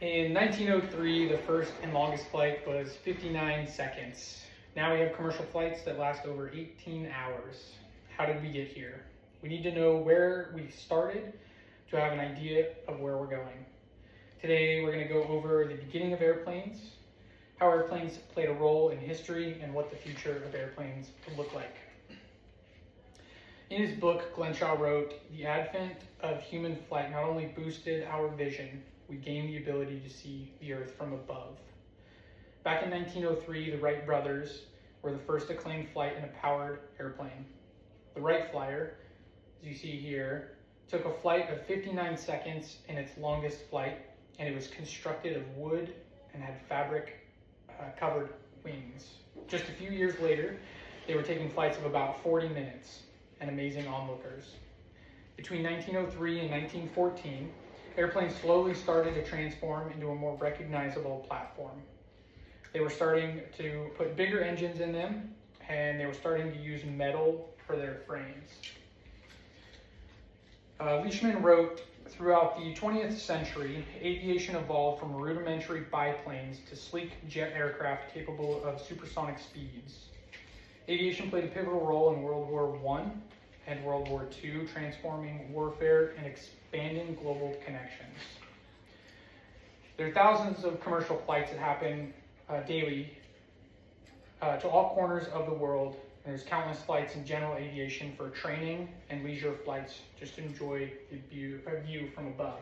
In 1903, the first and longest flight was 59 seconds. Now we have commercial flights that last over 18 hours. How did we get here? We need to know where we started to have an idea of where we're going. Today, we're going to go over the beginning of airplanes, how airplanes played a role in history, and what the future of airplanes would look like. In his book, Glenn Shaw wrote, "The advent of human flight not only boosted our vision, we gained the ability to see the Earth from above." Back in 1903, the Wright brothers were the first to claim flight in a powered airplane. The Wright Flyer, as you see here, took a flight of 59 seconds in its longest flight, and it was constructed of wood and had fabric-covered wings. Just a few years later, they were taking flights of about 40 minutes, and amazing onlookers. Between 1903 and 1914, airplanes slowly started to transform into a more recognizable platform. They were starting to put bigger engines in them, and they were starting to use metal for their frames. Leishman wrote, "Throughout the 20th century, aviation evolved from rudimentary biplanes to sleek jet aircraft capable of supersonic speeds. Aviation played a pivotal role in World War I and World War II, transforming warfare and expanding global connections." There are thousands of commercial flights that happen daily to all corners of the world. And there's countless flights in general aviation for training and leisure flights just to enjoy the view from above.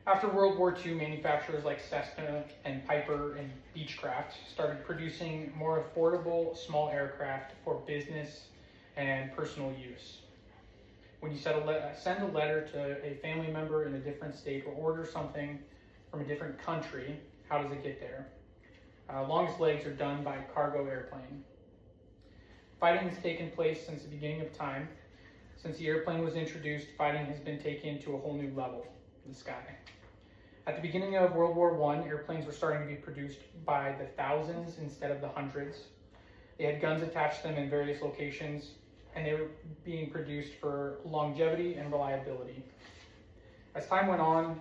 After World War II, manufacturers like Cessna and Piper and Beechcraft started producing more affordable small aircraft for business and personal use. When you send a letter to a family member in a different state or order something from a different country, how does it get there? Longest legs are done by cargo airplane. Fighting has taken place since the beginning of time. Since the airplane was introduced, fighting has been taken to a whole new level in the sky. At the beginning of World War I, airplanes were starting to be produced by the thousands instead of the hundreds. They had guns attached to them in various locations, and they were being produced for longevity and reliability. As time went on,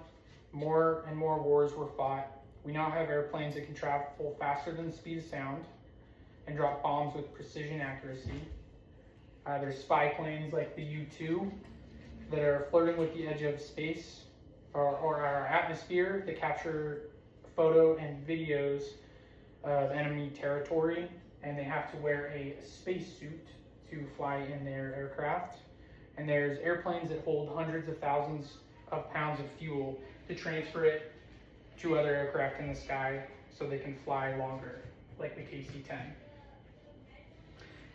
more and more wars were fought. We now have airplanes that can travel faster than the speed of sound and drop bombs with precision accuracy. There's spy planes like the U-2 that are flirting with the edge of space or our atmosphere that capture photo and videos of enemy territory, and they have to wear a spacesuit to fly in their aircraft. And there's airplanes that hold hundreds of thousands of pounds of fuel to transfer it to other aircraft in the sky so they can fly longer, like the KC-10.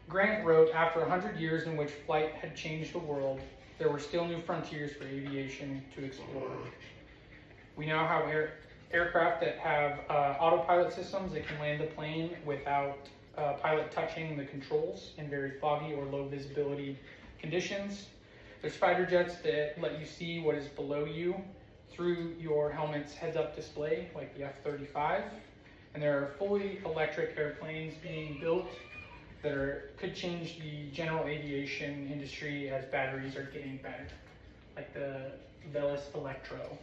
Grant wrote, "After 100 years in which flight had changed the world, there were still new frontiers for aviation to explore. We now have aircraft that have autopilot systems that can land the plane without pilot touching the controls in very foggy or low visibility conditions. There's fighter jets that let you see what is below you through your helmet's heads-up display, like the F-35. And there are fully electric airplanes being built that could change the general aviation industry as batteries are getting better, like the Velis Electro."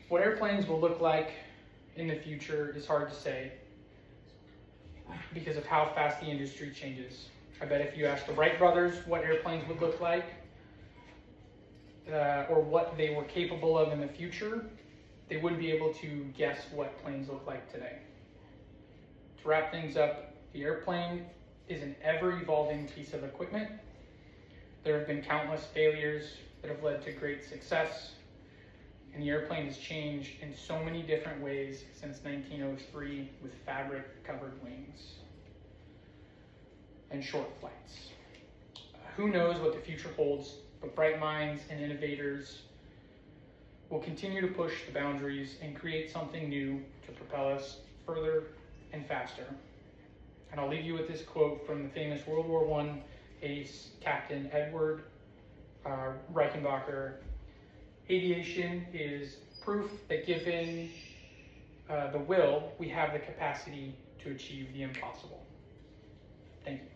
What airplanes will look like in the future is hard to say because of how fast the industry changes. I bet if you asked the Wright brothers what airplanes would look like or what they were capable of in the future, they wouldn't be able to guess what planes look like today. To wrap things up, the airplane is an ever-evolving piece of equipment. There have been countless failures that have led to great success, and the airplane has changed in so many different ways since 1903 with fabric-covered wings and short flights. Who knows what the future holds, but bright minds and innovators will continue to push the boundaries and create something new to propel us further and faster. And I'll leave you with this quote from the famous World War I ace Captain Edward Reichenbacher: "Aviation is proof that given the will, we have the capacity to achieve the impossible." Thank you.